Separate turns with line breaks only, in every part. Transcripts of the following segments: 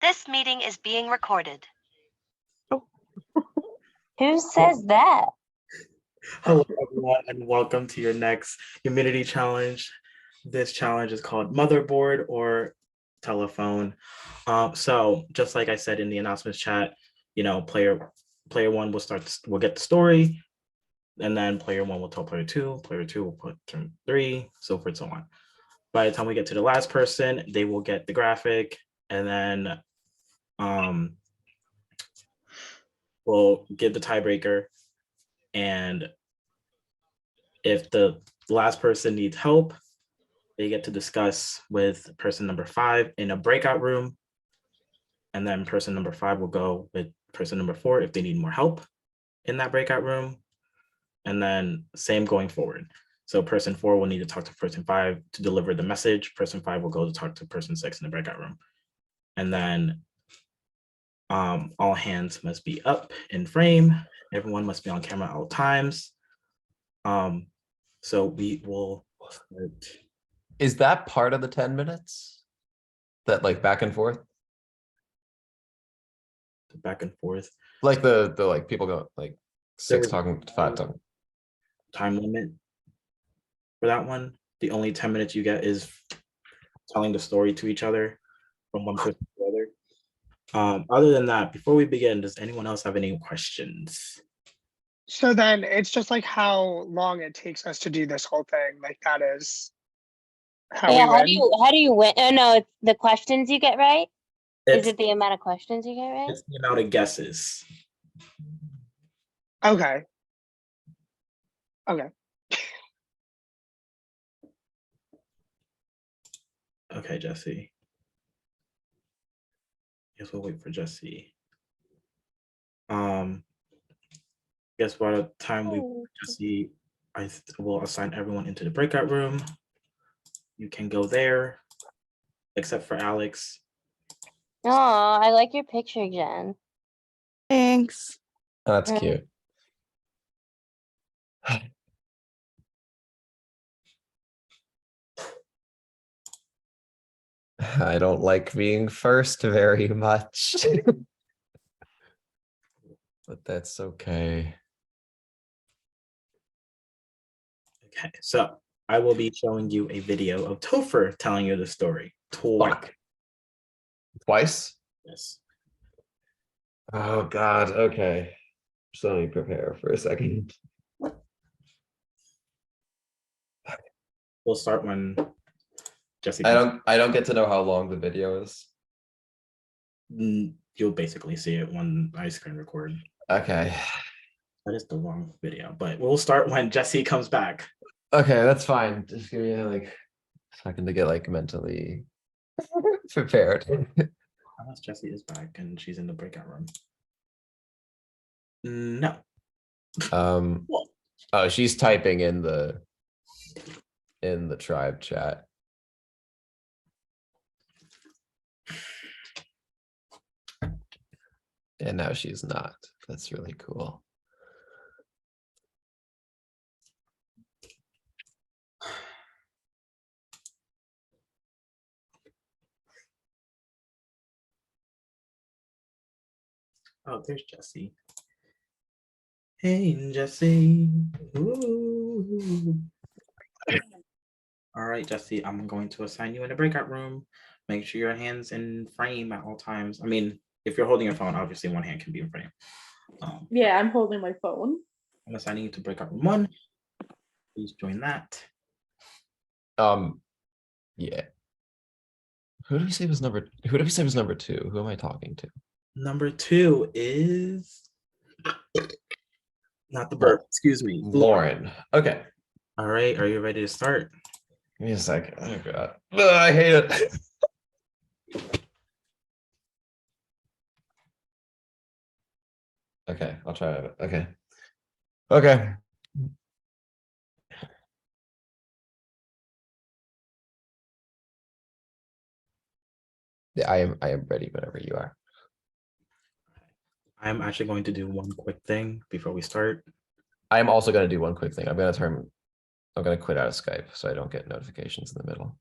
This meeting is being recorded.
Who says that?
Hello, everyone, and welcome to your next immunity challenge. This challenge is called Motherboard or Telephone. So just like I said in the announcements chat, player one will get the story, and then player one will tell player two will put turn three, so forth and so on. By the time we get to the last person, they will get the graphic, and then we'll give the tiebreaker. And if the last person needs help, they get to discuss with person number 5 in a breakout room. And then person number 5 will go with person number 4 if they need more help in that breakout room. And then same going forward. So person 4 will need to talk to person 5 to deliver the message. Person 5 will go to talk to person 6 in the breakout room. And then all hands must be up in frame. Everyone must be on camera at all times. So we will start.
Is that part of the 10 minutes? That like back and forth?
Back and forth.
Like the like people go like 6
There's
talking to 5 talking.
Time limit for that one. The only 10 minutes you get is telling the story to each other from one person to the other. Other than that, before we begin, does anyone else have any questions?
So then it's just like how long it takes us to do this whole thing. Like that is how
Yeah,
we win.
how do you win? Oh no, it's the questions you get right?
It's,
Is it the amount of questions you get right?
it's the amount of guesses.
Okay. Okay.
Okay, Jesse. Guess we'll wait for Jesse. Guess by the time we Jesse, I will assign everyone into the breakout room. You can go there, except for Alex.
Oh, I like your picture, Jen.
Thanks.
Oh, that's
Right.
cute. I don't like being first very much. But that's okay.
Okay, so I will be showing you a video of Topher telling you the story.
Fuck. Twice?
Yes.
Oh God. Okay. So let me prepare for a second.
We'll start when Jesse.
I don't get to know how long the video is.
You'll basically see it when I screen record.
Okay.
That is the wrong video, but we'll start when Jesse comes back.
Okay, that's fine. Just give me like a second to get like mentally prepared.
Unless Jesse is back and she's in the breakout room. No.
Oh, she's typing in the tribe chat. And now she's not. That's really cool.
Oh, there's Jesse. Hey, Jesse. Ooh. All right, Jesse, I'm going to assign you in a breakout room. Make sure your hand's in frame at all times. I mean, if you're holding your phone, obviously one hand can be in frame.
Yeah, I'm holding my phone.
I'm assigning you to breakout room 1. Please join that.
Yeah. Who did we say was number 2? Who am I talking to?
Number 2 is not the bird, excuse me.
Lauren. Okay.
All right, are you ready to start?
Give me a second. Oh God. Ugh, I hate it. Okay, I'll try it. Okay. Okay. Yeah, I am ready whenever you are.
I'm actually going to do one quick thing before we start.
I am also going to do one quick thing. I'm going to quit out of Skype so I don't get notifications in the middle.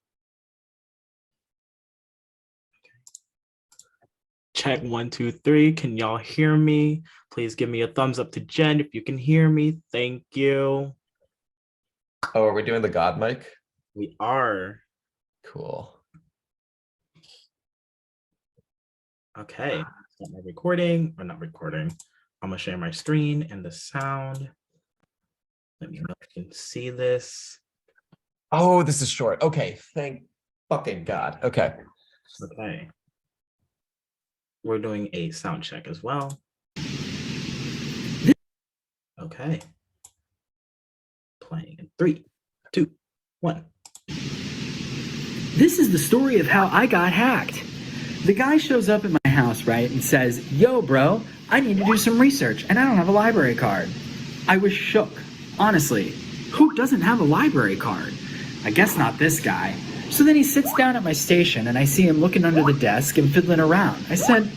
Check 1, 2, 3. Can y'all hear me? Please give me a thumbs up to Jen if you can hear me. Thank you.
Oh, are we doing the God mic?
We are.
Cool.
Okay. Start my recording, or not recording. I'm gonna share my screen and the sound. Let me know if you can see this.
Oh, this is short. Okay, thank fucking God. Okay.
Okay. We're doing a sound check as well. Okay. Playing in 3, 2, 1.
This is the story of how I got hacked. The guy shows up at my house, right, and says, "Yo, bro, I need to do some research, and I don't have a library card." I was shook. Honestly, who doesn't have a library card? I guess not this guy. So then he sits down at my station, and I see him looking under the desk and fiddling around. I said,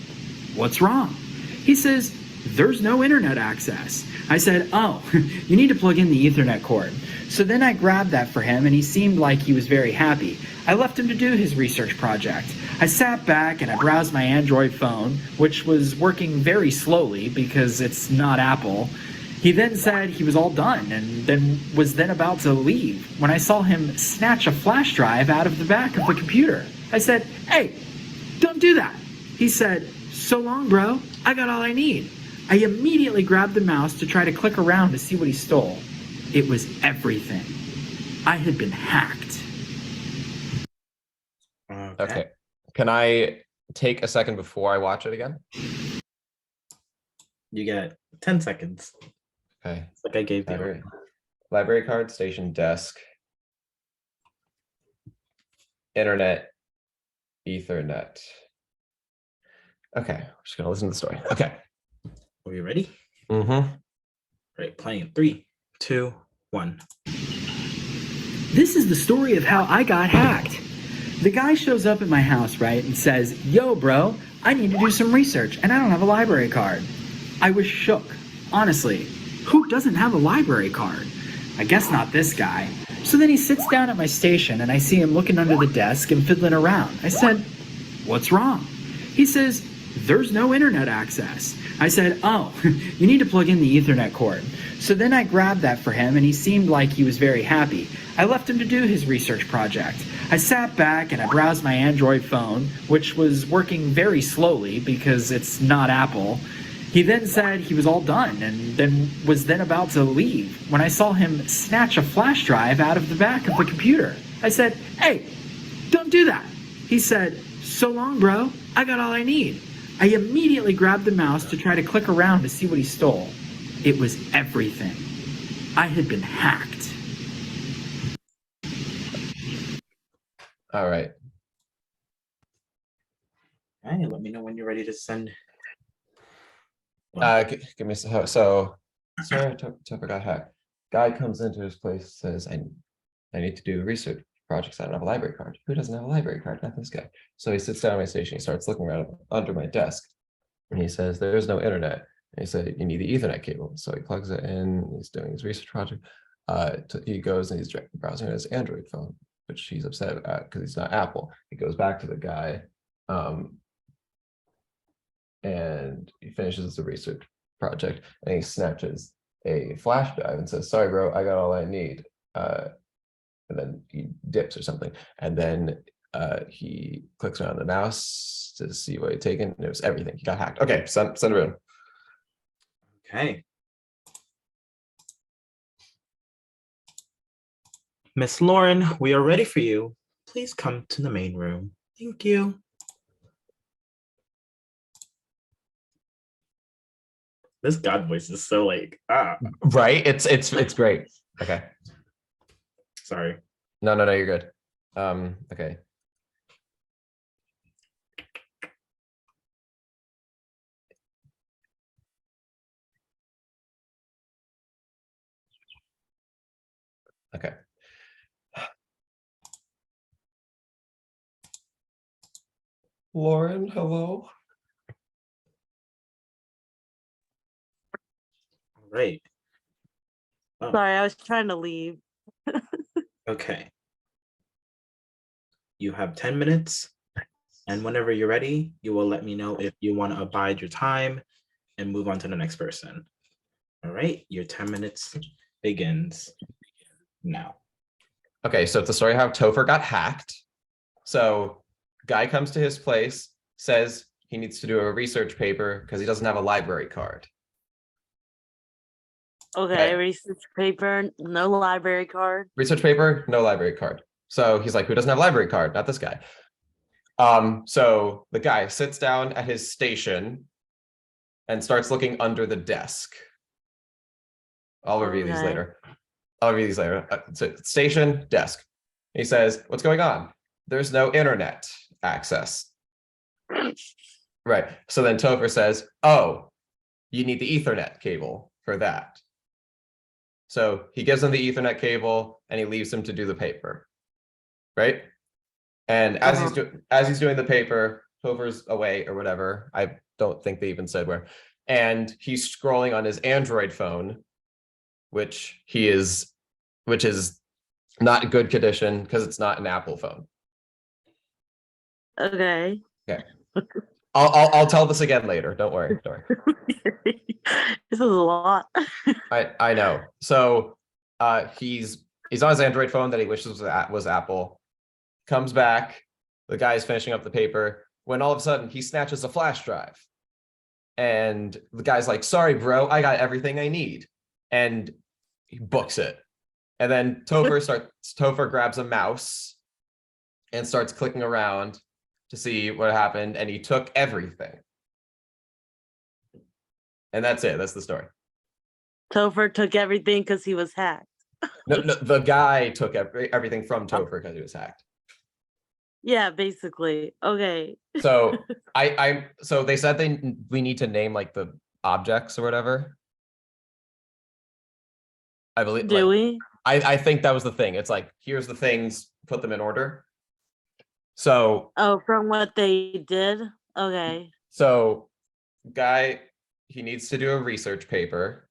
"What's wrong?" He says, "There's no internet access." I said, "Oh, you need to plug in the Ethernet cord." So then I grabbed that for him, and he seemed like he was very happy. I left him to do his research project. I sat back and I browsed my Android phone, which was working very slowly because it's not Apple. He then said he was all done and then was about to leave when I saw him snatch a flash drive out of the back of the computer. I said, "Hey, don't do that." He said, "So long, bro. I got all I need." I immediately grabbed the mouse to try to click around to see what he stole. It was everything. I had been hacked.
Okay. Can I take a second before I watch it again?
You get 10 seconds.
Okay.
It's like I gave you.
Library card, station, desk, internet, Ethernet. Okay, we're just gonna listen to the story. Okay.
Are you ready?
Mm-hmm.
Right, playing in 3, 2, 1.
This is the story of how I got hacked. The guy shows up at my house, right, and says, "Yo, bro, I need to do some research, and I don't have a library card." I was shook. Honestly, who doesn't have a library card? I guess not this guy. So then he sits down at my station, and I see him looking under the desk and fiddling around. I said, "What's wrong?" He says, "There's no internet access." I said, "Oh, you need to plug in the Ethernet cord." So then I grabbed that for him, and he seemed like he was very happy. I left him to do his research project. I sat back and I browsed my Android phone, which was working very slowly because it's not Apple. He then said he was all done and then was about to leave when I saw him snatch a flash drive out of the back of the computer. I said, "Hey, don't do that." He said, "So long, bro. I got all I need." I immediately grabbed the mouse to try to click around to see what he stole. It was everything. I had been hacked.
All right.
Okay, let me know when you're ready to send.
Give me so sorry, Tupper got hacked. Guy comes into his place, says, I need to do research projects. I don't have a library card. Who doesn't have a library card? Not this guy. So he sits down at my station. He starts looking around under my desk, and he says, "There's no internet." And he said, "You need the Ethernet cable." So he plugs it in. He's doing his research project. He goes and he's browsing his Android phone, which he's upset about because he's not Apple. He goes back to the guy, and he finishes the research project, and he snatches a flash drive and says, "Sorry, bro, I got all I need." And then he dips or something, and then he clicks around the mouse to see what he'd taken, and it was everything. He got hacked. Okay, send it in.
Okay. Miss Lauren, we are ready for you. Please come to the main room. Thank you. This God voice is so like,
Right? It's great. Okay.
Sorry.
No, you're good. Okay. Okay. Lauren, hello.
All right. Oh,
Sorry, I was trying to leave.
okay. You have 10 minutes And whenever you're ready, you will let me know if you want to abide your time and move on to the next person. All right, your 10 minutes begins now.
Okay, so it's the story how Topher got hacked. So guy comes to his place, says he needs to do a research paper because he doesn't have a library card.
Okay, research paper, no library card.
Research paper, no library card. So he's like, who doesn't have a library card? Not this guy. So the guy sits down at his station and starts looking under the desk. I'll review these later. So station, desk. He says, what's going on? There's no internet access. Right. So then Topher says, oh, you need the Ethernet cable for that. So he gives him the Ethernet cable and he leaves him to do the paper. Right. And as he's doing the paper, Topher's away or whatever. I don't think they even said where. And he's scrolling on his Android phone, which is not good condition because it's not an Apple phone.
Okay.
Okay. I'll tell this again later. Don't worry.
This is a lot.
I know. So he's on his Android phone that he wishes was Apple. Comes back, the guy's finishing up the paper when all of a sudden he snatches a flash drive. And the guy's like, sorry, bro, I got everything I need. And he books it. And then Topher grabs a mouse and starts clicking around to see what happened. And he took everything. And that's it. That's the story.
Topher took everything because he was hacked.
No, the guy took everything from Topher because he was hacked.
Yeah, basically. Okay.
So so they said we need to name like the objects or whatever. I believe.
Do we?
I think that was the thing. It's like, here's the things, put them in order. So.
Oh, from what they did? Okay.
So guy, he needs to do a research paper.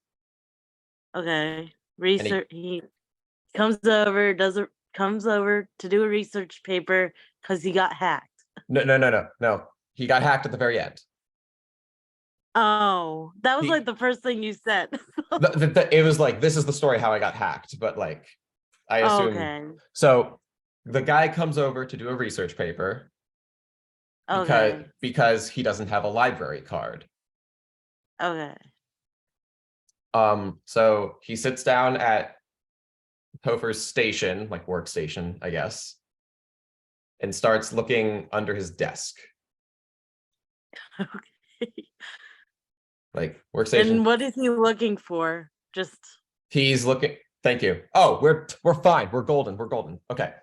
Okay. Research. He comes over to do a research paper because he got hacked.
No. He got hacked at the very end.
Oh, that was like the first thing you said.
It was like, this is the story how I got hacked, but like, I assume.
Okay.
So the guy comes over to do a research paper because he doesn't have a library card.
Okay.
So he sits down at Topher's station, like workstation, I guess, and starts looking under his desk.
Okay.
Like workstation.
And what is he looking for? Just
he's looking. Thank you. Oh, we're fine. We're golden. Okay.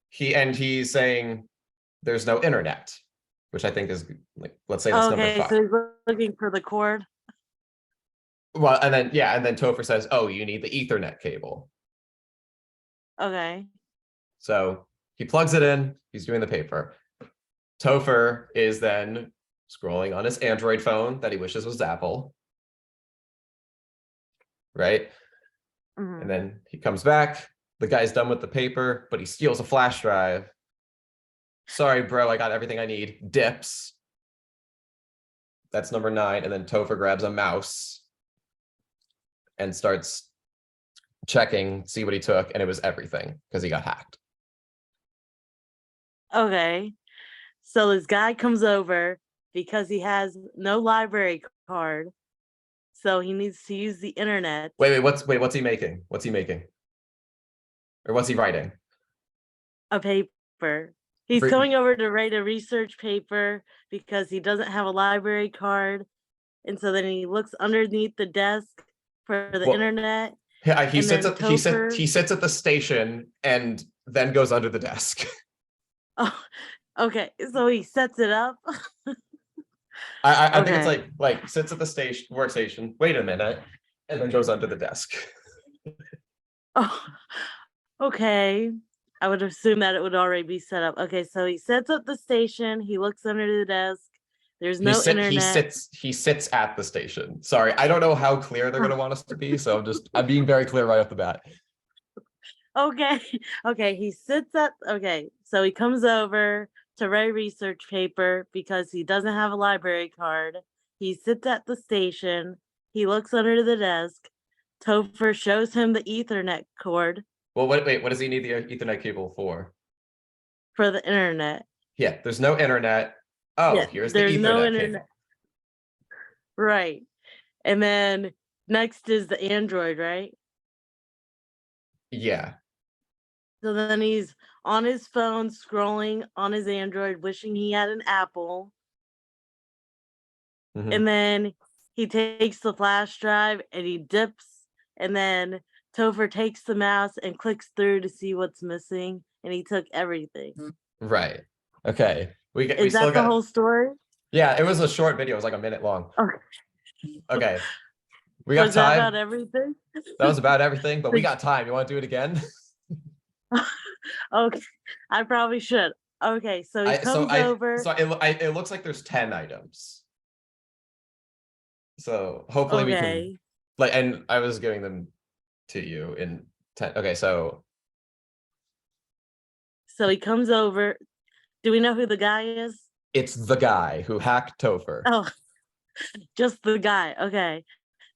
He's saying there's no internet, which I think is like, let's say that's number 5.
So he's looking for the cord.
Well, and then Topher says, oh, you need the Ethernet cable.
Okay.
So he plugs it in, he's doing the paper. Topher is then scrolling on his Android phone that he wishes was Apple. Right?
Mm-hmm.
And then he comes back, the guy's done with the paper, but he steals a flash drive. Sorry, bro, I got everything I need. Dips. That's number 9. And then Topher grabs a mouse and starts checking, see what he took, and it was everything because he got hacked.
Okay. So this guy comes over because he has no library card. So he needs to use the internet.
Wait, what's he making? What's he making? Or what's he writing?
A paper. He's coming over to write a research paper because he doesn't have a library card. And so then he looks underneath the desk for the internet.
Yeah, he sits at the station and then goes under the desk.
Oh, okay. So he sets it up.
I think it's like sits at the workstation. Wait a minute, and then goes under the desk.
Oh, okay. I would assume that it would already be set up. Okay, so he sets up the station. He looks under the desk. There's no internet.
He sits at the station. Sorry, I don't know how clear they're going to want us to be, so I'm being very clear right off the bat.
Okay. He sits at. Okay, so he comes over to write a research paper because he doesn't have a library card. He sits at the station. He looks under the desk. Topher shows him the Ethernet cord
Well, wait, what does he need the Ethernet cable for?
for the internet.
Yeah, there's no internet. Oh,
Yeah,
here's the
there's
Ethernet
no
cable.
internet. Right. And then next is the Android, right?
Yeah.
So then he's on his phone scrolling on his Android, wishing he had an Apple.
Mhm.
And then he takes the flash drive and he dips. And then Topher takes the mouse and clicks through to see what's missing. And he took everything.
Right. Okay. We
Is
still
that the
got.
whole story?
Yeah, it was a short video. It was like a minute long.
Okay.
Okay. We got
Was that
time.
about everything?
That was about everything, but we got time. You want to do it again?
Okay. I probably should. Okay, so he comes over.
So it looks like there's 10 items. So hopefully we can
Okay.
like, and I was giving them to you in 10. Okay, so
he comes over. Do we know who the guy is?
it's the guy who hacked Topher.
Oh, just the guy. Okay.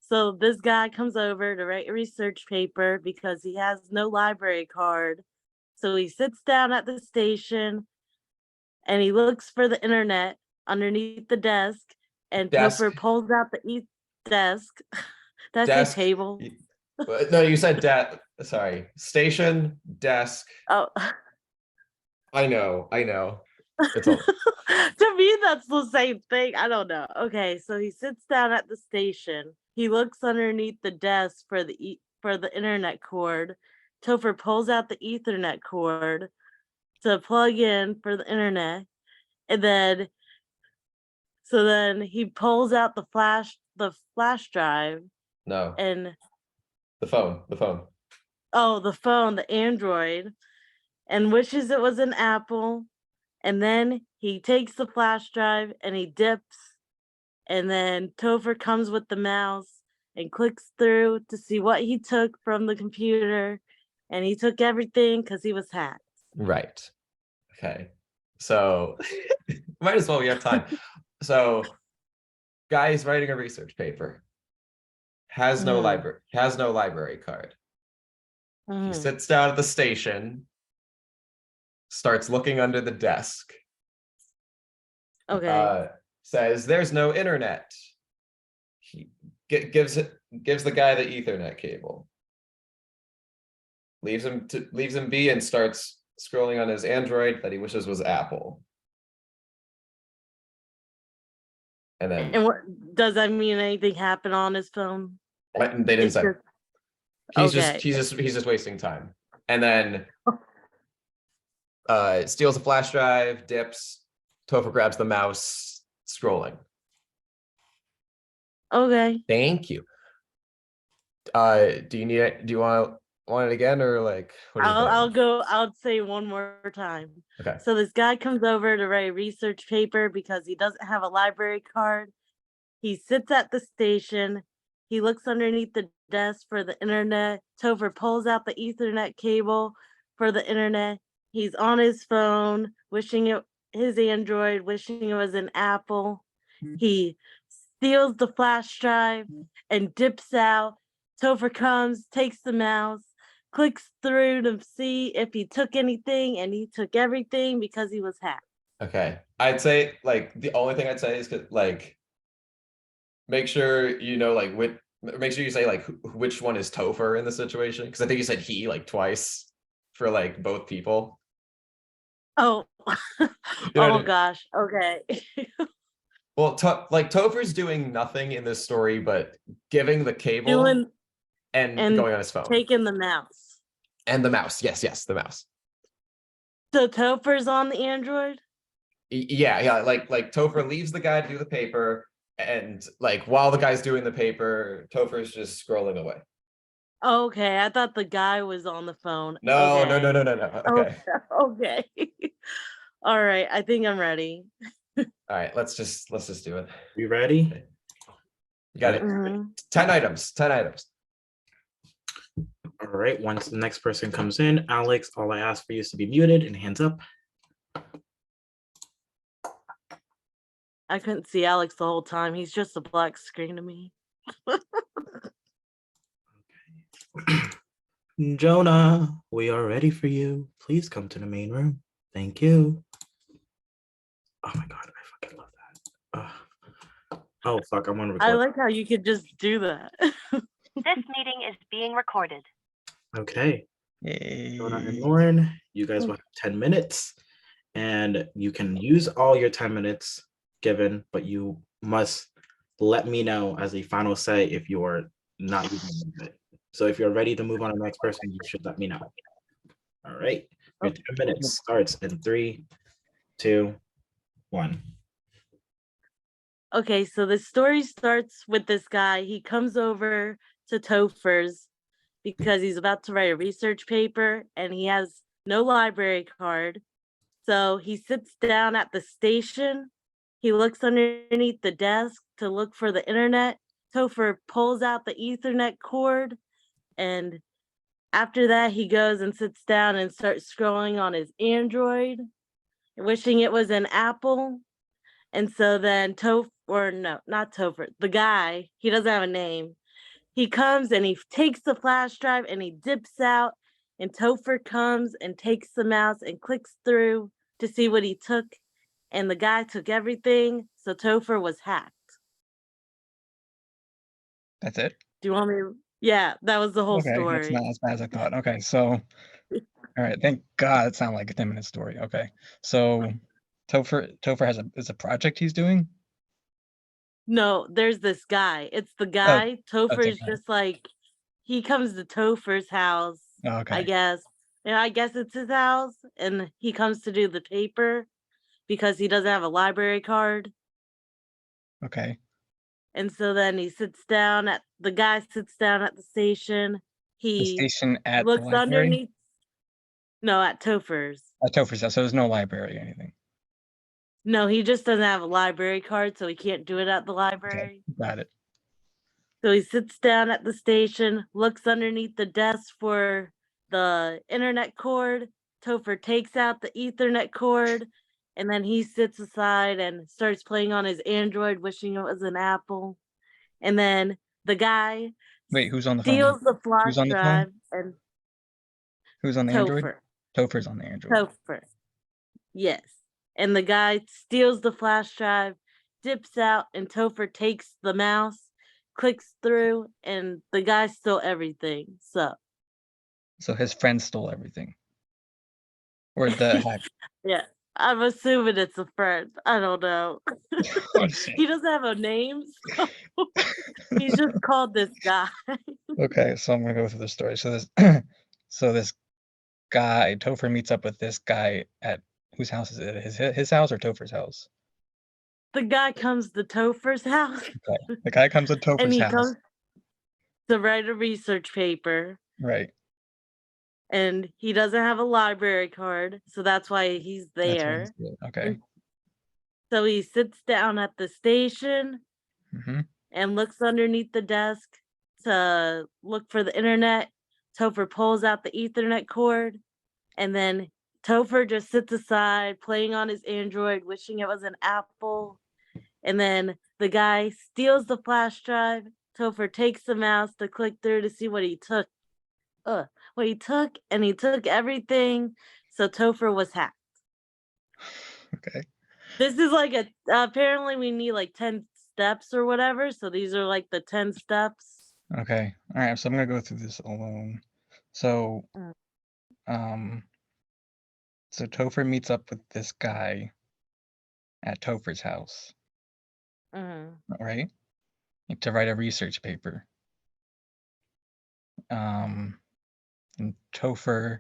So this guy comes over to write a research paper because he has no library card. So he sits down at the station and he looks for the internet underneath the desk, and
Desk.
Topher pulls out the desk. That's a
Desk.
table.
No, you said sorry. Station, desk.
Oh.
I know. It's all
To me, that's the same thing. I don't know. Okay, so he sits down at the station. He looks underneath the desk for the internet cord. Topher pulls out the Ethernet cord to plug in for the internet, and then he pulls out the flash drive
no.
and
The phone.
the phone, the Android, and wishes it was an Apple. And then he takes the flash drive and he dips. And then Topher comes with the mouse and clicks through to see what he took from the computer. And he took everything because he was hacked.
Right. Okay. So might as well, we have time. So guy's writing a research paper. Has no library card. He
Mhm.
sits down at the station, starts looking under the desk.
Okay.
Says there's no internet. He gives the guy the Ethernet cable. Leaves him be and starts scrolling on his Android that he wishes was Apple. And then
And what does that mean? Anything happened on his phone?
they didn't
It's
say.
just-
He's just wasting time. And then steals a flash drive, dips. Topher grabs the mouse, scrolling.
Okay.
Thank you. Do you need it? Do you want it again, or like? What do you think?
I'll say one more time.
Okay.
So this guy comes over to write a research paper because he doesn't have a library card. He sits at the station. He looks underneath the desk for the internet. Topher pulls out the Ethernet cable for the internet. He's on his phone, his Android, wishing it was an Apple. He steals the flash drive and dips out. Topher comes, takes the mouse, clicks through to see if he took anything, and he took everything because he was hacked.
Okay. I'd say like the only thing I'd say is like make sure you know like make sure you say like which one is Topher in the situation, because I think you said he like twice for like both people.
Oh,
know what I
oh
mean?
gosh. Okay.
Well, like Topher's doing nothing in this story but giving the cable and going on his phone.
Taking the mouse.
And the mouse. Yes, the mouse.
So Topher's on the Android?
Yeah. Like Topher leaves the guy to do the paper, and like while the guy's doing the paper, Topher's just scrolling away.
Okay, I thought the guy was on the phone.
No.
Okay.
Okay.
Okay. All right, I think I'm ready.
All right, let's just do it.
You ready?
You got it.
Mhm.
10 items.
All right. Once the next person comes in, Alex, all I ask for you is to be muted and hands up.
I couldn't see Alex the whole time. He's just a black screen to me.
Jonah, we are ready for you. Please come to the main room. Thank you. Oh my God, I fucking love that. Oh fuck, I'm on record.
I like how you could just do that.
This meeting is being recorded.
Okay. Jonah and Lauren, you guys will have 10 minutes and you can use all your 10 minutes given, but you must let me know as a final say if you are not using it. So if you're ready to move on to the next person, you should let me know. All right. Your 10 minutes starts in 3, 2, 1.
Okay, so the story starts with this guy. He comes over to Topher's because he's about to write a research paper and he has no library card. So he sits down at the station. He looks underneath the desk to look for the internet. Topher pulls out the Ethernet cord, and after that, he goes and sits down and starts scrolling on his Android, wishing it was an Apple. And so then not Topher, the guy, he doesn't have a name. He comes and he takes the flash drive and he dips out, and Topher comes and takes the mouse and clicks through to see what he took. And the guy took everything, so Topher was hacked.
That's it?
Do you want me to? Yeah, that was the whole
Okay, that's
story.
not as bad as I thought. Okay, so, all right, thank God it sounded like a 10-minute story. Okay, so Topher is a project he's doing?
No, there's this guy. It's the guy. Topher is
guy.
just like, he comes to Topher's house,
Oh, okay.
I guess. Yeah, I guess it's his house, and he comes to do the paper because he doesn't have a library card.
Okay.
And so then the guy sits down at the station.
The
He
station at the
looks
library?
underneath. No, at Topher's.
At Topher's house, so there's no library or anything.
No, he just doesn't have a library card, so he can't do it at the library.
Okay, got it.
So he sits down at the station, looks underneath the desk for the internet cord. Topher takes out the Ethernet cord, and then he sits aside and starts playing on his Android, wishing it was an Apple. And then the guy
Wait, who's on the phone?
steals the flash
Who's on the
drive
phone?
and
Who's on the Android?
Topher.
Topher's on the Android.
Topher. Yes. And the guy steals the flash drive, dips out, and Topher takes the mouse, clicks through, and the guy stole everything. So
his friend stole everything. Or the hack.
yeah, I'm assuming it's a friend. I don't know.
Oh, shit.
He doesn't have a name, so he's just called this guy.
Okay, so I'm gonna go through the story. So this guy, Topher meets up with this guy at whose house is it? His house or Topher's house?
The guy comes to Topher's house.
Okay. The guy comes to
And
Topher's
he
house.
comes to write a research paper.
Right.
And he doesn't have a library card, so that's why he's
That's what
there.
he's doing. Okay.
So he sits down at the station
Mm-hmm.
and looks underneath the desk to look for the internet. Topher pulls out the Ethernet cord, and then Topher just sits aside playing on his Android, wishing it was an Apple. And then the guy steals the flash drive. Topher takes the mouse to click through to see what he took. And he took everything. So Topher was hacked.
Okay.
This is like apparently we need like 10 steps or whatever. So these are like the 10 steps.
Okay. All right. So I'm gonna go through this alone. So, so Topher meets up with this guy at Topher's house, right? To write a research paper. And Topher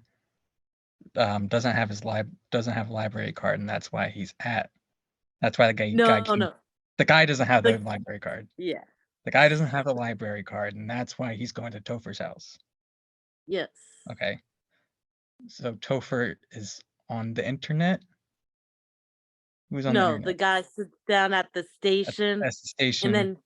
doesn't have a library card, and that's why the guy doesn't have the library card.
Yeah.
The guy doesn't have the library card, and that's why he's going to Topher's house.
Yes.
Okay. So Topher is on the internet? Who's on the internet?
The guy sits down at the station.
That's the station.
And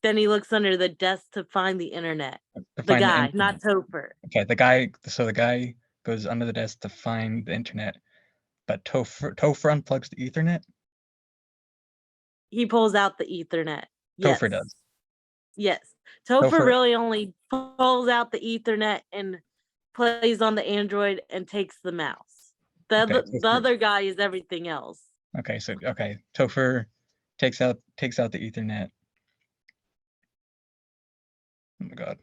then he looks under the desk to find the internet.
To
The
find
guy,
internet.
not Topher.
Okay, the guy goes under the desk to find the internet, but Topher unplugs the Ethernet?
He pulls out the Ethernet. Yes.
Topher does.
Yes. Topher
Topher-
really only pulls out the Ethernet and plays on the Android and takes the mouse. The
Topher-
other guy is everything else.
Okay, so Topher takes out the Ethernet. Oh my god.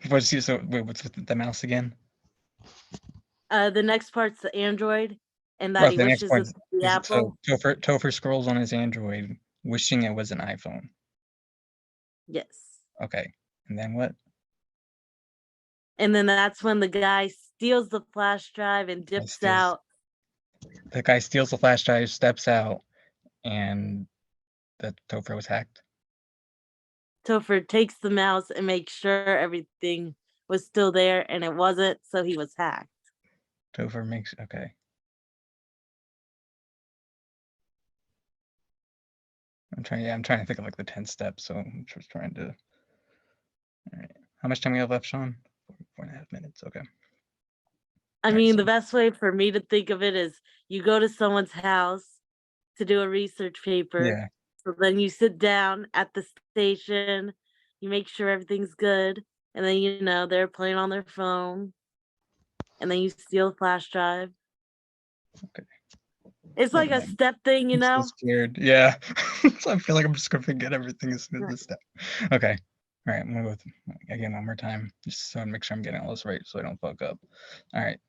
What's with the mouse again?
The next part's the Android, and that he
The next
wishes
part
it was the Apple.
So Topher scrolls on his Android, wishing it was an iPhone.
Yes.
Okay, and then what?
And then that's when the guy steals the flash drive and dips
steals-
out.
The guy steals the flash drive, steps out, and that Topher was hacked.
Topher takes the mouse and makes sure everything was still there, and it wasn't, so he was hacked.
Topher makes okay. I'm trying to think of like the 10 steps, so I'm just trying to. All right, how much time we have left, Sean? 4.5 minutes. Okay.
I
Alright,
mean,
so-
the best way for me to think of it is you go to someone's house to do a research paper.
Yeah.
So then you sit down at the station, you make sure everything's good, and then they're playing on their phone, and then you steal the flash drive.
Okay.
It's like a step thing,
I'm so scared. Yeah. So I feel like I'm just gonna forget everything as soon as this step. Okay. All right. I'm gonna go with again one more time, just so I make sure I'm getting all this right, so I don't fuck up. All right.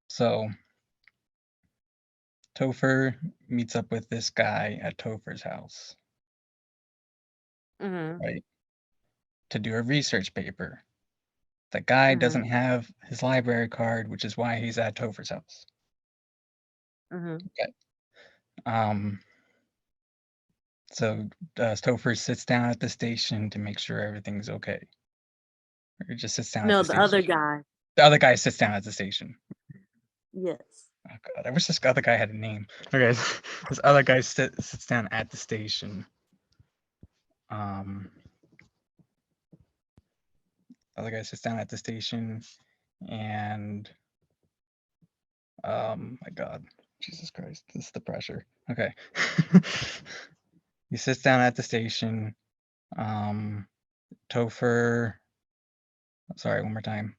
So Topher meets up with this guy at Topher's house,
Mm-hmm.
right? To do a research paper. The guy doesn't have his library card, which is why he's at Topher's house.
Mm-hmm.
So Topher sits down at the station to make sure everything's okay. Or just sits down at
No,
the
the
station.
other guy.
The other guy sits down at the station.
Yes.
Oh god, I wish this other guy had a name. Okay, this other guy sits down at the station. Other guy sits down at the station, and my god, Jesus Christ, this is the pressure. Okay. He sits down at the station. Topher. Sorry, one more time.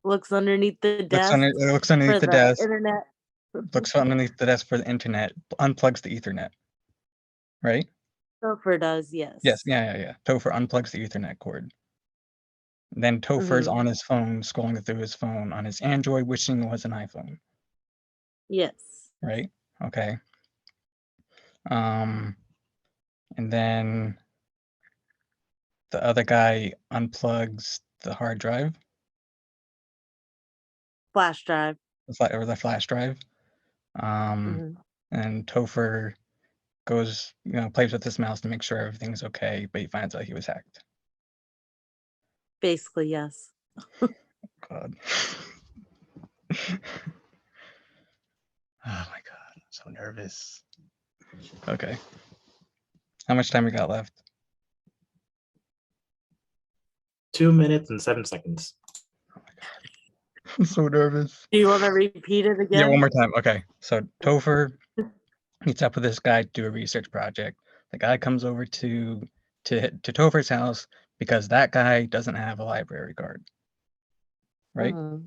Looks underneath the desk.
Looks underneath
for
the desk.
Internet.
Looks underneath the desk for the internet. Unplugs the Ethernet. Right?
Topher does, yes.
Yes. Yeah. Topher unplugs the Ethernet cord. Then Topher's on his phone, scrolling through his phone on his Android, wishing it was an iPhone.
Yes.
Right? Okay. And then the other guy unplugs the hard drive.
Flash drive.
The flash drive. And Topher goes, plays with his mouse to make sure everything's okay, but he finds out he was hacked.
Basically, yes.
God. Oh my god, I'm so nervous. Okay. How much time we got left?
2 minutes and 7 seconds.
Oh my god. I'm so nervous.
Do you want to repeat it again?
Yeah, one more time. Okay. So Topher meets up with this guy to do a research project. The guy comes over to Topher's house because that guy doesn't have a library card. Right? All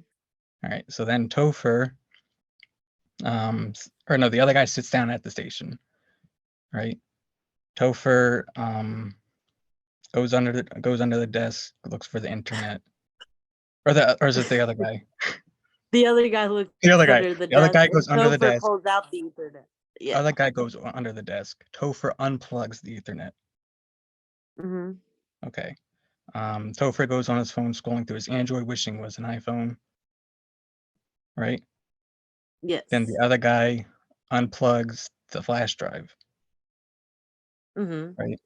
right. So then Topher, the other guy sits down at the station. Right? Topher goes under the desk, looks for the internet. Or is it the other guy?
The other guy looks
The other guy.
under the
The other
desk,
guy goes
and
under the
Topher
desk.
pulls out the Ethernet.
The other guy goes under the desk. Topher unplugs the Ethernet. Okay. Topher goes on his phone, scrolling through his Android, wishing it was an iPhone. Right?
Yes.
Then the other guy unplugs the flash drive. Right?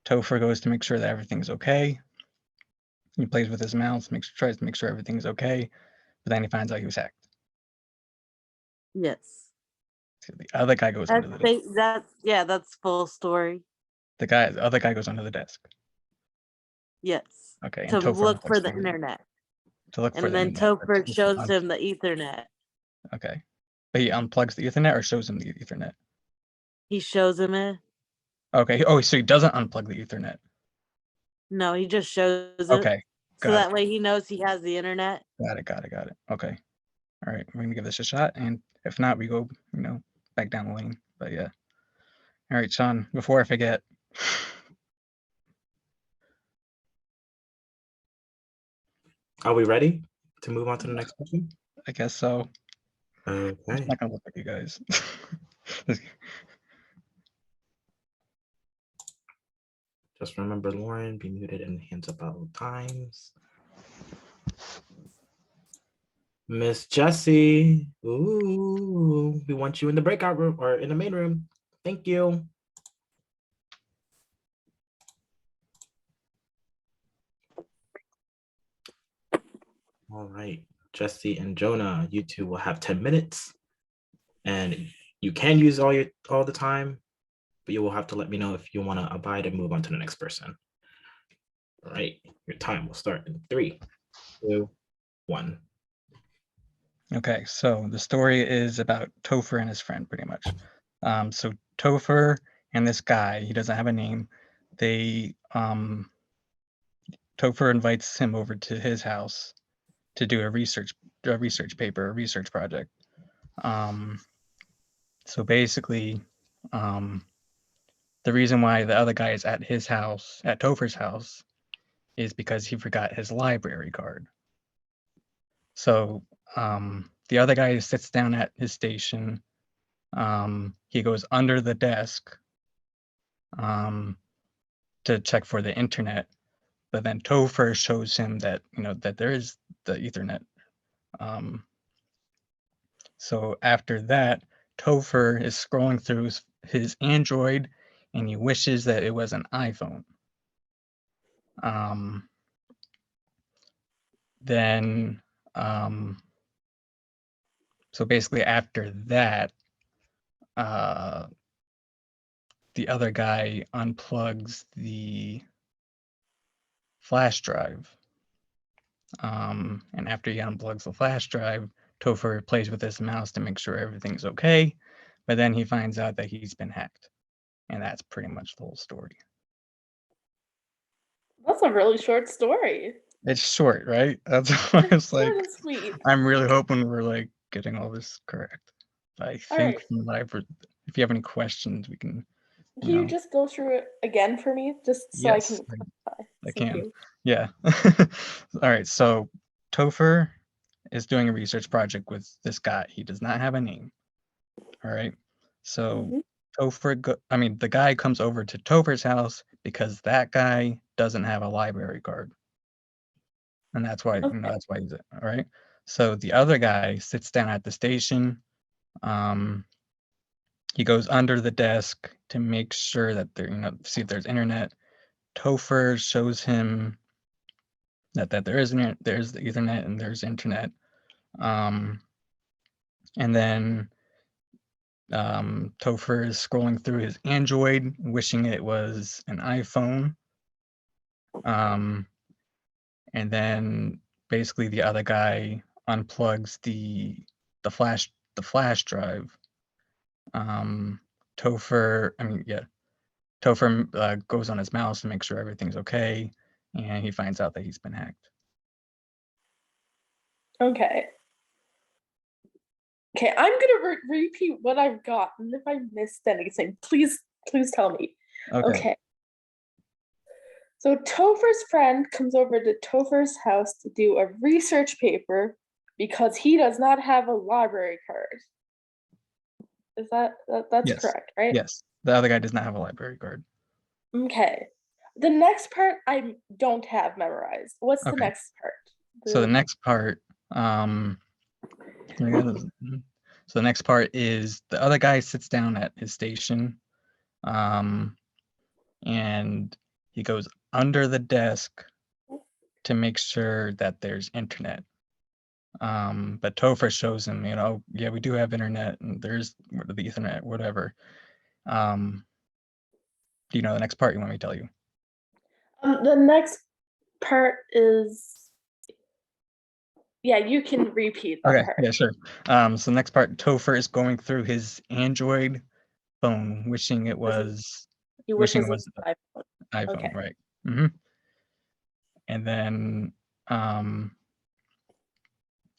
Topher goes to make sure that everything's okay. He plays with his mouse, tries to make sure everything's okay, but then he finds out he was hacked.
Yes.
So the other guy goes under the desk.
That's full story.
The other guy goes under the desk.
Yes.
Okay.
To
And Topher
look for
unplugs
the internet.
To look for
And
the
then
internet.
Topher shows him the Ethernet.
Okay. But he unplugs the Ethernet or shows him the Ethernet?
He shows him it.
Okay. Oh, so he doesn't unplug the Ethernet.
No, he just shows it.
Okay.
So that way he knows he has the internet.
Got it. Okay. All right, we're gonna give this a shot, and if not, we go, back down the lane. But yeah. All right, Sean. Before I forget.
Are we ready to move on to the next question?
I guess so.
Okay.
It's not gonna look like you guys.
Just remember, Lauren, be muted and hands up at all times. Miss Jessie, ooh, we want you in the breakout room or in the main room. Thank you. All right, Jessie and Jonah, you two will have 10 minutes, and you can use all the time, but you will have to let me know if you want to abide and move on to the next person. All right, your time will start in 3, 2, 1.
Okay, so the story is about Topher and his friend, pretty much. So Topher and this guy, he doesn't have a name. Topher invites him over to his house to do a research project. So basically, the reason why the other guy is at his house, at Topher's house, is because he forgot his library card. So the other guy sits down at his station. He goes under the desk to check for the internet, but then Topher shows him that that there is the Ethernet. So after that, Topher is scrolling through his Android, and he wishes that it was an iPhone. So basically after that, the other guy unplugs the flash drive. And after he unplugs the flash drive, Topher plays with his mouse to make sure everything's okay. But then he finds out that he's been hacked. And that's pretty much the whole story.
That's a really short story.
It's short, right? That's why it's like,
Short and sweet.
I'm really hoping we're like getting all this correct. I think
right.
from what I've heard, if you have any questions, we can.
Can you just go through it again for me, just so
Yes,
I can clarify?
I
Thank
can.
you.
Yeah. All right. So Topher is doing a research project with this guy. He does not have a name. All right. So the guy comes over to Topher's house because that guy doesn't have a library card. And that's why, that's why he's all right. So the other guy sits down at the station. He goes under the desk to make sure that there, see if there's internet. Topher shows him that there's the Ethernet and there's internet. And then Topher is scrolling through his Android, wishing it was an iPhone. And then basically the other guy unplugs the flash drive. Topher goes on his mouse to make sure everything's okay, and he finds out that he's been hacked.
Okay, I'm gonna repeat what I've got, and if I missed anything, please tell me. Okay. So Topher's friend comes over to Topher's house to do a research paper because he does not have a library card. Is that's
Yes.
correct, right?
Yes, the other guy does not have a library card.
Okay. The next part I don't have memorized. What's the next part?
So the next part, so the next part is the other guy sits down at his station, and he goes under the desk to make sure that there's internet. But Topher shows him, yeah, we do have internet, and there's the Ethernet, whatever. Do you know the next part you want me to tell you?
The next part is, yeah, you can repeat that part.
Yeah, sure. So the next part, Topher is going through his Android phone, wishing it was
He
wishing
wishes
it was
it was an iPhone.
iPhone,
Okay.
right? And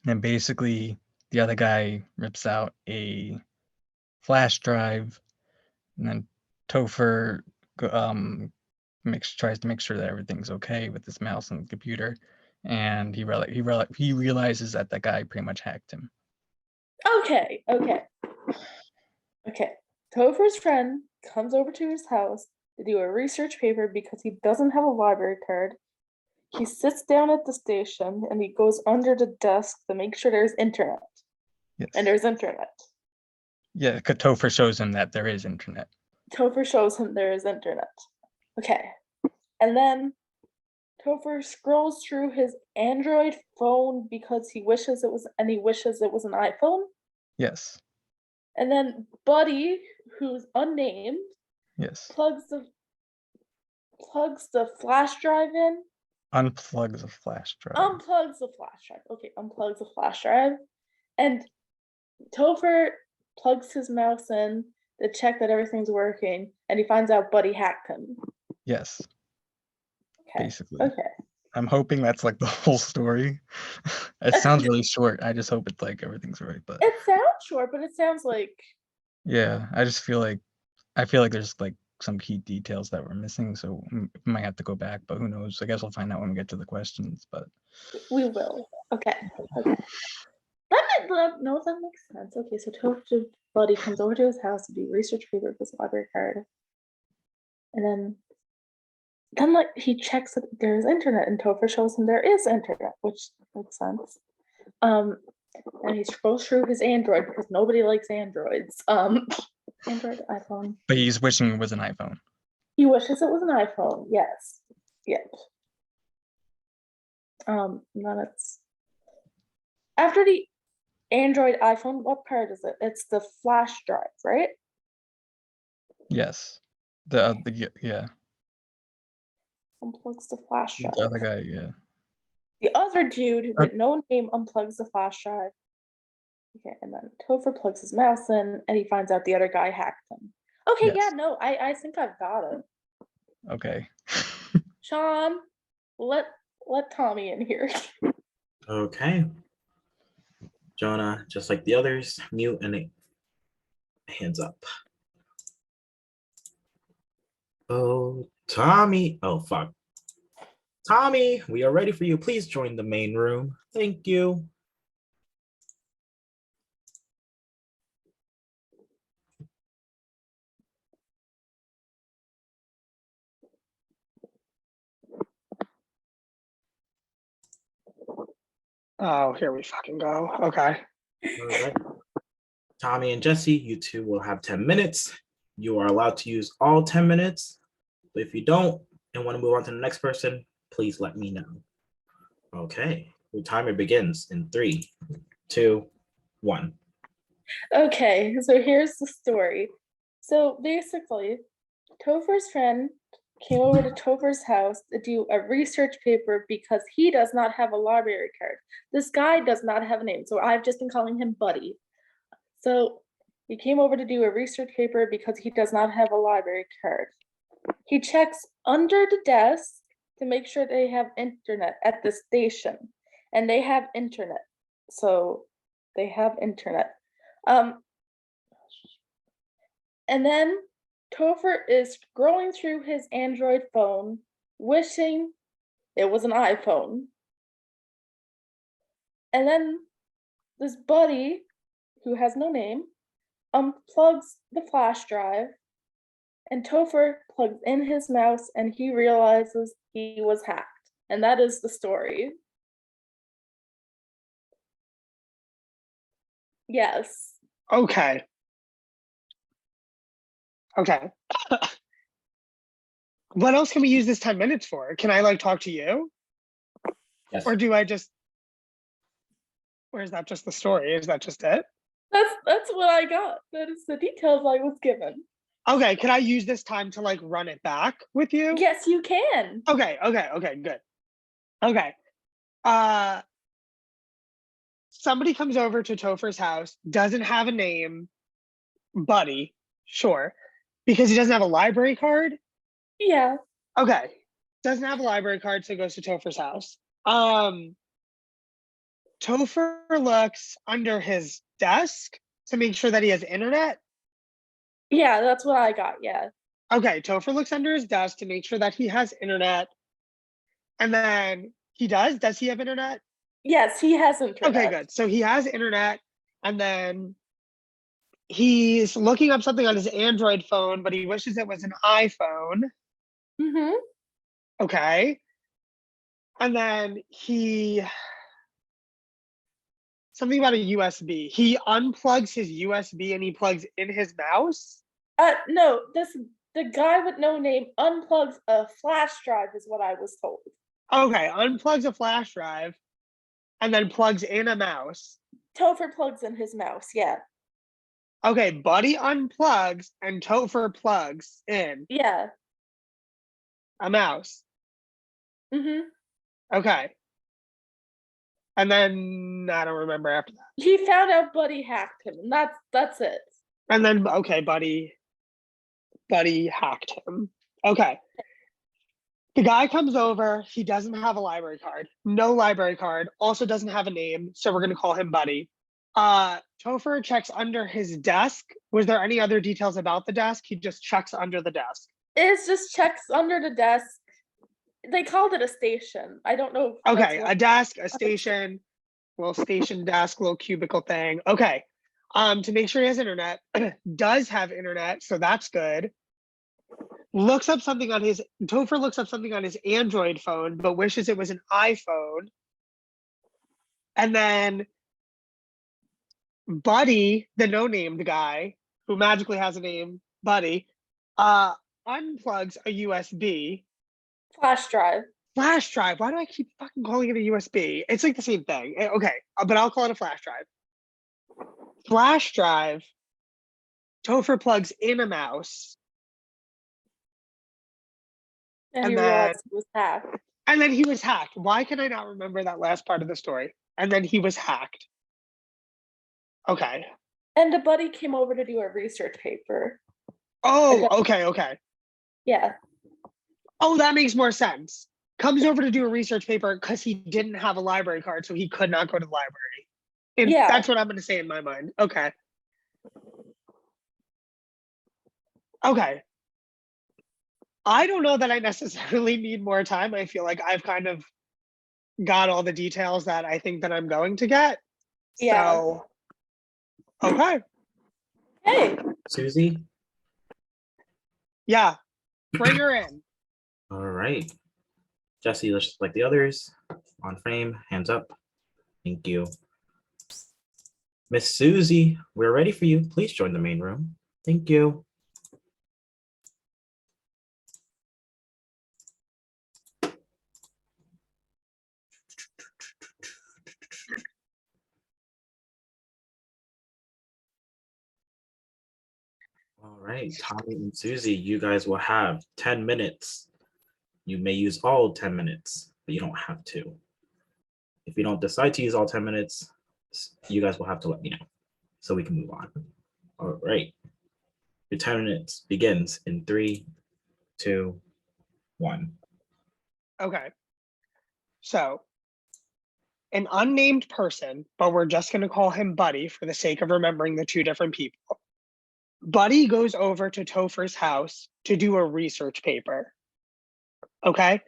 then basically the other guy rips out a flash drive, and then Topher tries to make sure that everything's okay with his mouse and computer, and he realizes that the guy pretty much hacked him.
Okay. Topher's friend comes over to his house to do a research paper because he doesn't have a library card. He sits down at the station and he goes under the desk to make sure there's internet.
Yes.
And there's internet.
Yeah, Topher shows him that there is internet.
Topher shows him there is internet. Okay. And then Topher scrolls through his Android phone because he wishes it was an iPhone.
Yes.
And then Buddy, who's unnamed,
Yes.
plugs the flash drive in.
Unplugs the flash drive.
Unplugs the flash drive. Okay, unplugs the flash drive. And Topher plugs his mouse in to check that everything's working, and he finds out Buddy hacked him.
Yes.
Okay.
Basically.
Okay.
I'm hoping that's like the whole story. It sounds really short. I just hope it's like everything's right. But
It sounds short, but it sounds like
yeah, I feel like there's like some key details that we're missing, so we might have to go back, but who knows? I guess we'll find out when we get to the questions, but
we will. Okay. That makes sense. Okay, so Topher Buddy comes over to his house to do research paper with his library card. And then like he checks that there's internet, and Topher shows him there is internet, which makes sense. And he scrolls through his Android because nobody likes Androids. Android, iPhone.
But he's wishing it was an iPhone.
He wishes it was an iPhone. Yes. Yep. Then it's after the Android iPhone. What part is it? It's the flash drive, right?
Yes. Yeah.
Unplugs the flash drive.
The other guy, yeah.
The other dude with no name unplugs the flash drive. Okay, and then Topher plugs his mouse in, and he finds out the other guy hacked him. Okay,
Yes.
yeah, no, I think I've got it.
Okay.
Sean, let Tommy in here.
Okay. Jonah, just like the others, mute and hands up. Oh, Tommy. Oh, fuck. Tommy, we are ready for you. Please join the main room. Thank you.
Oh, here we fucking go. Okay.
All right. Tommy and Jesse, you two will have 10 minutes. You are allowed to use all 10 minutes. But if you don't and want to move on to the next person, please let me know. Okay. Your timer begins in 3, 2, 1.
Okay, so here's the story. So basically, Topher's friend came over to Topher's house to do a research paper because he does not have a library card. This guy does not have a name, so I've just been calling him Buddy. So he came over to do a research paper because he does not have a library card. He checks under the desk to make sure they have internet at the station, and they have internet. So they have internet. And then Topher is scrolling through his Android phone, wishing it was an iPhone. And then this Buddy, who has no name, unplugs the flash drive, and Topher plugs in his mouse, and he realizes he was hacked. And that is the story. Yes.
Okay. Okay. What else can we use this 10 minutes for? Can I like talk to you?
Yes.
Or do I just, or is that just the story? Is that just it?
That's what I got. That is the details I was given.
Okay, can I use this time to like run it back with you?
Yes, you can.
Okay, good. Okay. Somebody comes over to Topher's house, doesn't have a name, Buddy, Sure. Because he doesn't have a library card?
Yeah.
Okay. Doesn't have a library card, so goes to Topher's house. Topher looks under his desk to make sure that he has internet.
Yeah, that's what I got. Yeah.
Okay, Topher looks under his desk to make sure that he has internet. And then he does? Does he have internet?
Yes, he has internet.
Okay, good. So he has internet, and then he's looking up something on his Android phone, but he wishes it was an iPhone.
Mm-hmm.
Okay. And then something about a USB. He unplugs his USB and he plugs in his mouse.
No, the guy with no name unplugs a flash drive is what I was told.
Okay, unplugs a flash drive and then plugs in a mouse.
Topher plugs in his mouse, yeah.
Okay, Buddy unplugs and Topher plugs in
Yeah.
a mouse.
Mm-hmm.
Okay. And then I don't remember after that.
He found out Buddy hacked him, and that's it.
And then okay, Buddy hacked him. Okay. The guy comes over, he doesn't have a library card. No library card, also doesn't have a name, so we're gonna call him Buddy. Topher checks under his desk. Was there any other details about the desk? He just checks under the desk.
It's just checks under the desk. They called it a station. I don't know.
Okay, a desk, a station, little station desk, little cubicle thing. Okay. To make sure he has internet, does have internet, so that's good. Topher looks up something on his Android phone, but wishes it was an iPhone. And then Buddy, the no-named guy, who magically has a name, Buddy, unplugs a USB.
Flash drive.
Flash drive. Why do I keep fucking calling it a USB? It's like the same thing. Okay, but I'll call it a flash drive. Flash drive. Topher plugs in a mouse.
And he realized he was hacked.
And then he was hacked. Why can I not remember that last part of the story? And then he was hacked. Okay.
And the Buddy came over to do a research paper.
Oh, okay.
Yeah.
Oh, that makes more sense. Comes over to do a research paper because he didn't have a library card, so he could not go to the library. And
Yeah.
That's what I'm going to say in my mind. Okay. Okay. I don't know that I necessarily need more time. I feel like I've kind of got all the details that I think that I'm going to get.
Yeah.
So, okay.
Hey.
Susie?
Yeah. Bring her in.
All right. Jesse, let's just like the others. On frame, hands up. Thank you. Miss Susie, we're ready for you. Please join the main room. Thank you. All right, Tommy and Susie, you guys will have 10 minutes. You may use all 10 minutes, but you don't have to. If you don't decide to use all 10 minutes, you guys will have to let me know so we can move on. All right. Your 10 minutes begins in 3, 2, 1.
Okay. So, an unnamed person, but we're just going to call him Buddy for the sake of remembering the two different people. Buddy goes over to Topher's house to do a research paper. Okay?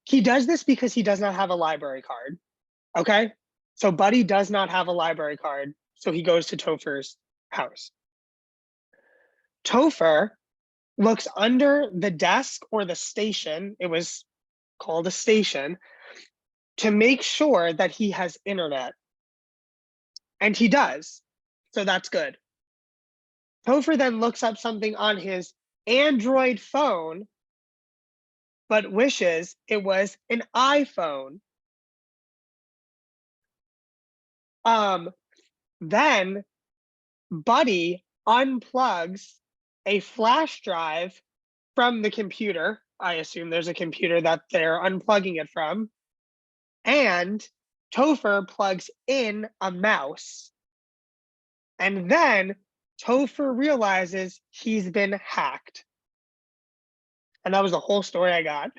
He does this because he does not have a library card. Okay? So Buddy does not have a library card, so he goes to Topher's house. Topher looks under the desk or the station, it was called a station, to make sure that he has internet. And he does, so that's good. Topher then looks up something on his Android phone, but wishes it was an iPhone. Then Buddy unplugs a flash drive from the computer. I assume there's a computer that they're unplugging it from. And Topher plugs in a mouse. And then Topher realizes he's been hacked. And that was the whole story I got.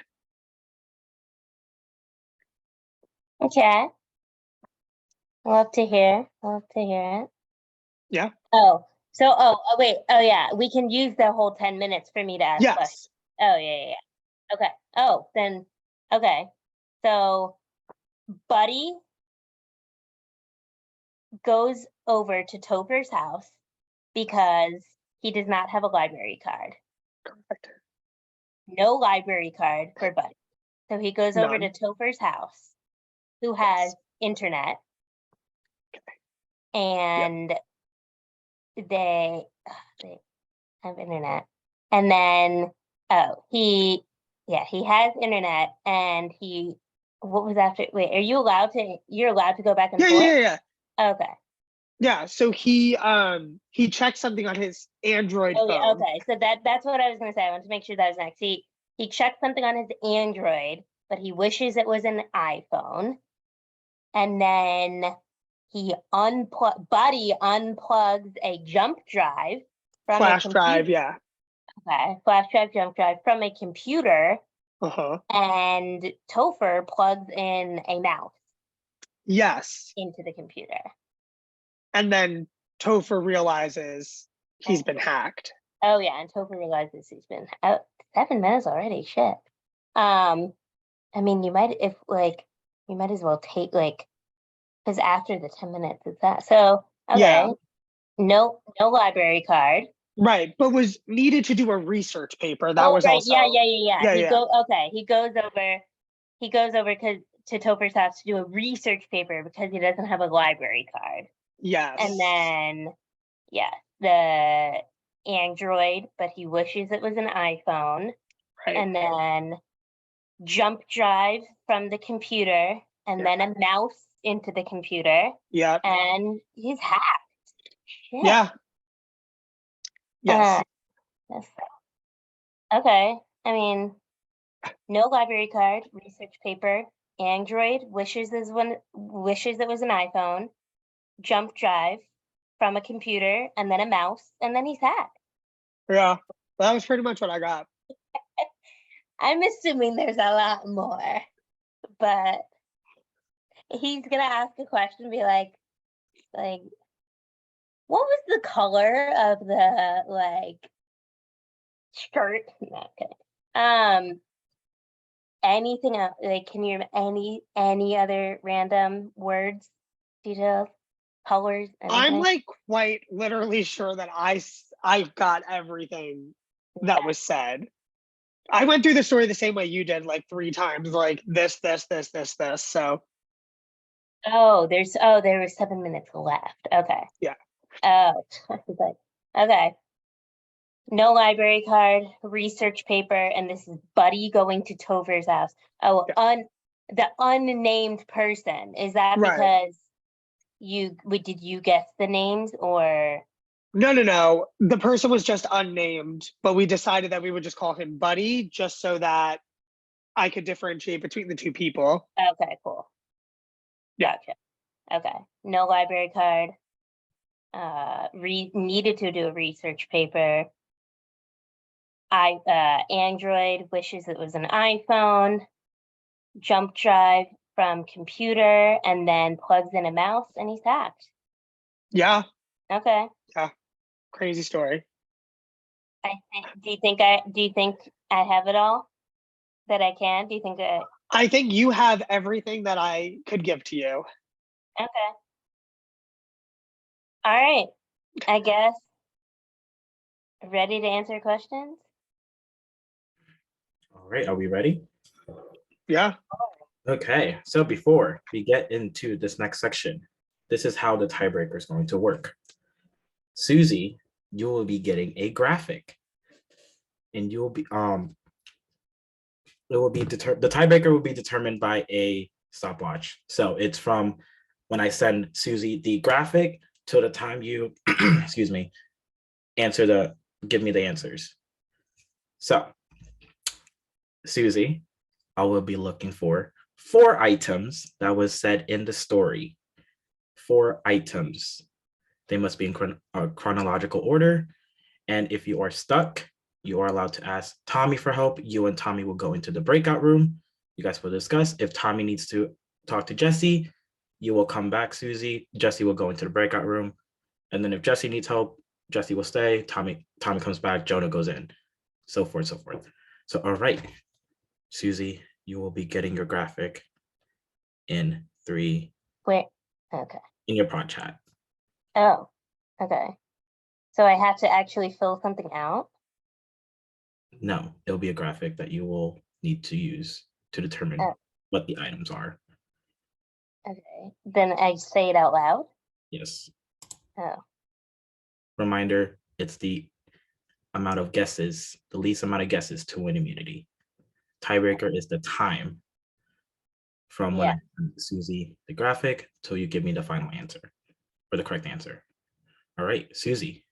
Okay. Love to hear. Love to hear it.
Yeah.
Oh, so wait. Oh yeah, we can use the whole 10 minutes for me to ask questions.
Yes.
Oh yeah. Okay. Oh, then okay. So Buddy goes over to Topher's house because he does not have a library card.
Correct.
No library card for Buddy. So he goes over to
None.
Topher's house, who has internet. And they have internet. And then he has internet, and what was after? Wait, are you allowed to? You're allowed to go back and forth?
Yeah.
Okay.
Yeah, so he checked something on his Android phone.
Yeah, okay. So that's what I was gonna say. I want to make sure that was next. He checked something on his Android, but he wishes it was an iPhone. And then Buddy unplugs a jump drive from
Flash
a
drive,
computer.
yeah.
Okay, flash drive, jump drive from a computer, and Topher plugs in a mouse
Yes.
into the computer.
And then Topher realizes he's been hacked.
Oh yeah, and Topher realizes he's been out 7 minutes already. Shit. I mean, you might as well take because after the 10 minutes it's that. So okay,
Yeah.
no library card.
Right, but was needed to do a research paper. That was
right.
also
Yeah. He goes over to Topher's house to do a research paper because he doesn't have a library card.
Yes.
And then the Android, but he wishes it was an iPhone.
Right.
And then jump drive from the computer, and then a mouse into the computer.
Yeah.
And he's hacked. Shit.
Yeah. Yes.
Okay. I mean, no library card, research paper, Android, wishes it was an iPhone, jump drive from a computer, and then a mouse, and then he's hacked.
Yeah. That was pretty much what I got.
I'm assuming there's a lot more, but he's gonna ask a question and be like, what was the color of the shirt? Not kidding. Anything else? Can you any other random words, details, colors? Anything?
I'm quite literally sure that I got everything that was said. I went through the story the same way you did, 3 times, this. So.
There were 7 minutes left. Okay.
Yeah.
Oh, okay. No library card, research paper, and this is Buddy going to Topher's house. Oh, the unnamed person. Is that because did you guess the names or?
No. The person was just unnamed, but we decided that we would just call him Buddy just so that I could differentiate between the two people.
Okay, cool.
Yeah.
Gotcha. Okay. No library card. Needed to do a research paper. Android wishes it was an iPhone. Jump drive from computer, and then plugs in a mouse, and he's hacked.
Yeah.
Okay.
Yeah. Crazy story.
Do you think I have it all that I can? Do you think that?
I think you have everything that I could give to you.
Okay. All right. I guess. Ready to answer questions?
All right, are we ready?
Yeah.
Okay, so before we get into this next section, this is how the tiebreaker is going to work. Susie, you will be getting a graphic, and you will be the tiebreaker will be determined by a stopwatch. So it's from when I send Susie the graphic to the time you excuse me, give me the answers. So Susie, I will be looking for 4 items that was said in the story. 4 items. They must be in chronological order. And if you are stuck, you are allowed to ask Tommy for help. You and Tommy will go into the breakout room. You guys will discuss. If Tommy needs to talk to Jesse, you will come back, Susie. Jesse will go into the breakout room. And then if Jesse needs help, Jesse will stay. Tommy comes back. Jonah goes in. So forth, so forth. So, all right, Susie, you will be getting your graphic in 3.
Wait, okay.
In your pod chat.
Oh, okay. So I have to actually fill something out?
No, it'll be a graphic that you will need to use to determine what the items are.
Okay. Then I say it out loud?
Yes.
Oh.
Reminder, it's the amount of guesses, the least amount of guesses to win immunity. Tiebreaker is the time from when I send Susie the graphic till you give me the final answer or the correct answer. All right, Susie,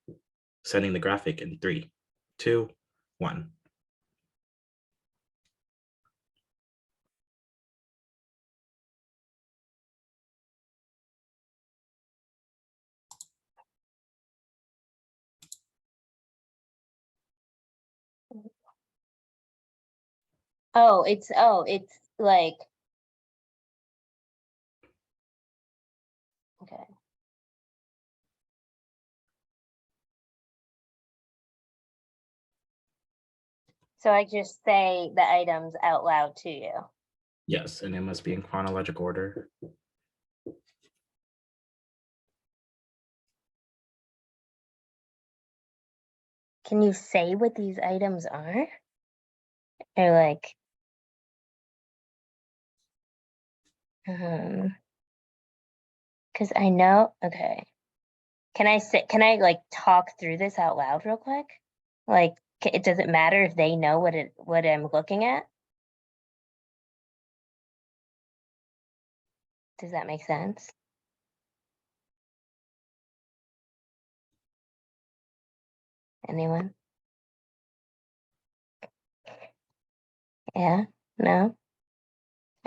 sending the graphic in 3, 2, 1.
Oh, it's like, okay. So I just say the items out loud to you.
Yes, and it must be in chronological order.
Can you say what these items are? Or like, because I know, okay. Can I like talk through this out loud real quick? Like, it doesn't matter if they know what I'm looking at? Does that make sense? Anyone? Yeah? No?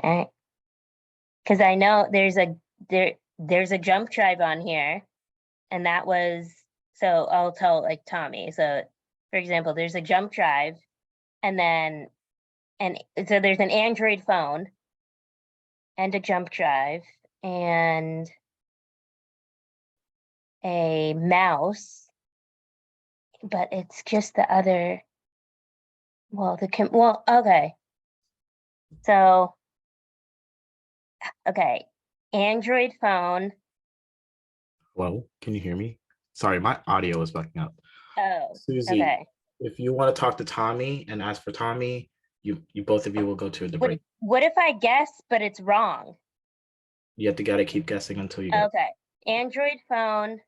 All right. Because I know there's a jump drive on here, and that was, so I'll tell like Tommy. So for example, there's a jump drive, and so there's an Android phone and a jump drive and a mouse, but it's just the other, okay. So, okay, Android phone.
Hello, can you hear me? Sorry, my audio is bucking up.
Oh,
Susie,
okay.
if you want to talk to Tommy and ask for Tommy, you both of you will go to the break.
What if I guess, but it's wrong?
You gotta keep guessing until you get.
Okay, Android phone,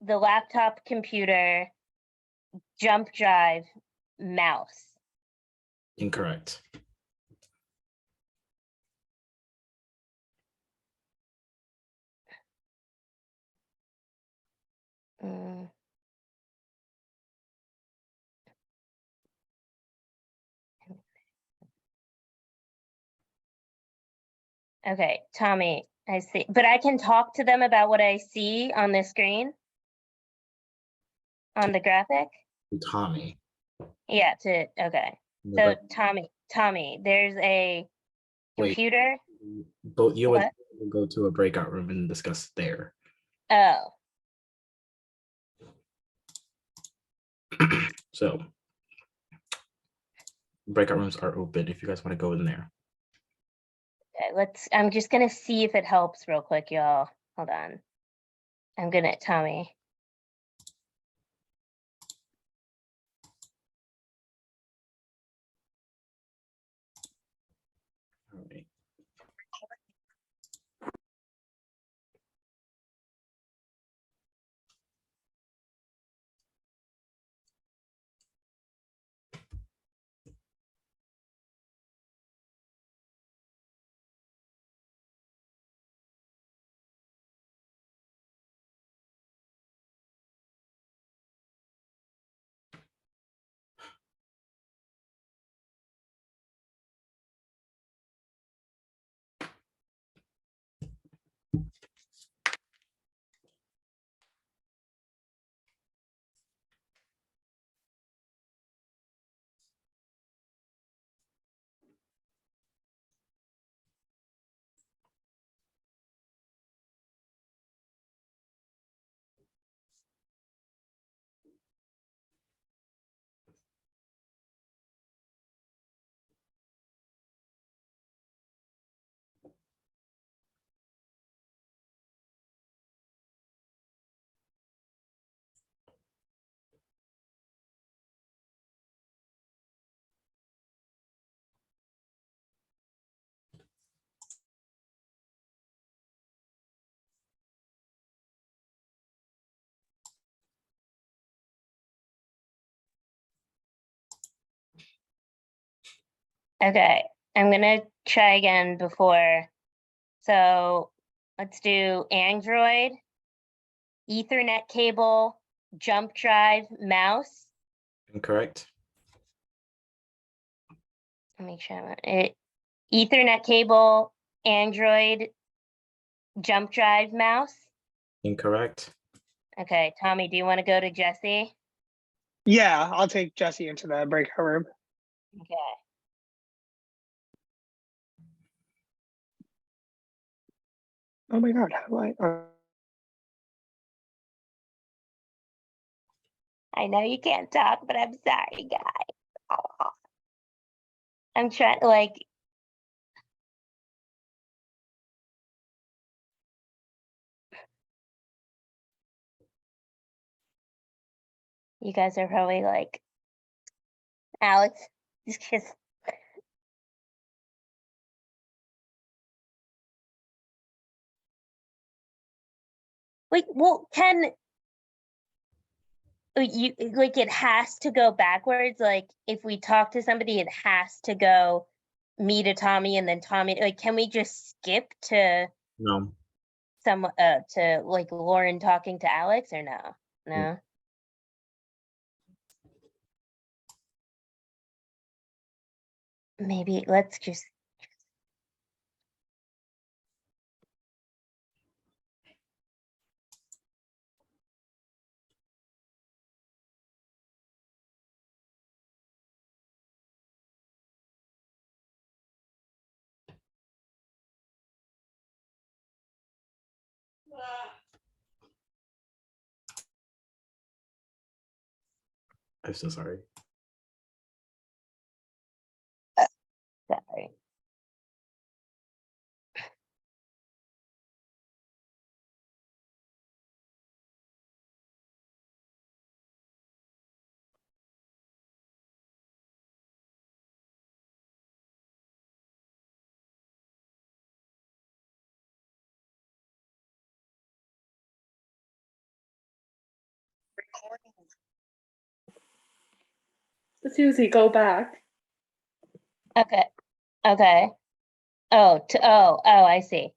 the laptop computer, jump drive, mouse.
Incorrect.
Okay, Tommy, I see, but I can talk to them about what I see on the screen? On the graphic?
Tommy.
Yeah, okay. So Tommy, there's a computer.
Both you and will go to a breakout room and discuss there.
Oh.
So breakout rooms are open if you guys want to go in there.
Okay, I'm just gonna see if it helps real quick, y'all. Hold on. Tommy.
All right.
Okay, I'm gonna try again before. So let's do Android, Ethernet cable, jump drive, mouse.
Incorrect.
Let me make sure it. Ethernet cable, Android, jump drive, mouse.
Incorrect.
Okay, Tommy, do you want to go to Jesse?
Yeah, I'll take Jesse into the breakout room.
Okay.
Oh my God, how do I?
I know you can't talk, but I'm sorry, guys. I'm trying to like. You guys are probably like, Alex, just. Like, well, you like it has to go backwards. Like, if we talk to somebody, it has to go me to Tommy and then Tommy. Like, can we just skip to
No.
to like Lauren talking to Alex or no? No. Maybe let's just.
I'm so sorry.
Sorry.
Susie, go back.
Okay. Okay. Oh, I see.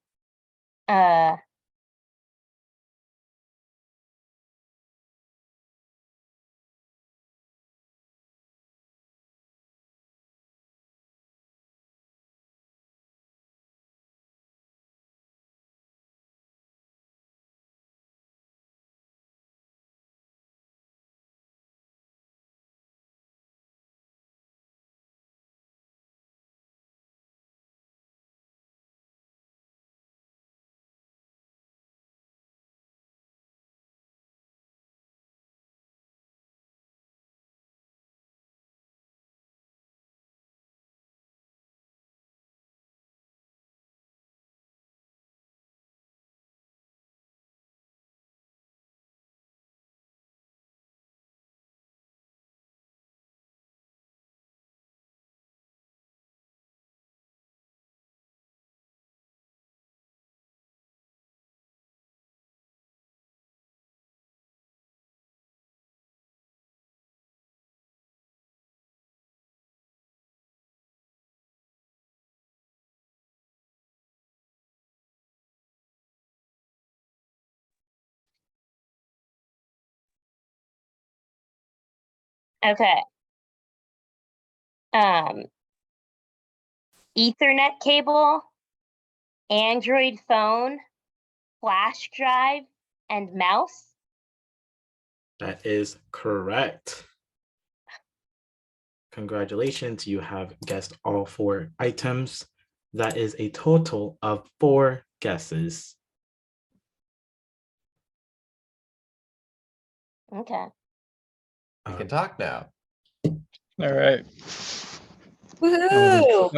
Okay. Ethernet cable, Android phone, flash drive, and mouse.
That is correct. Congratulations, you have guessed all 4 items. That is a total of 4 guesses.
Okay.
You can talk now.
All right.
Woohoo!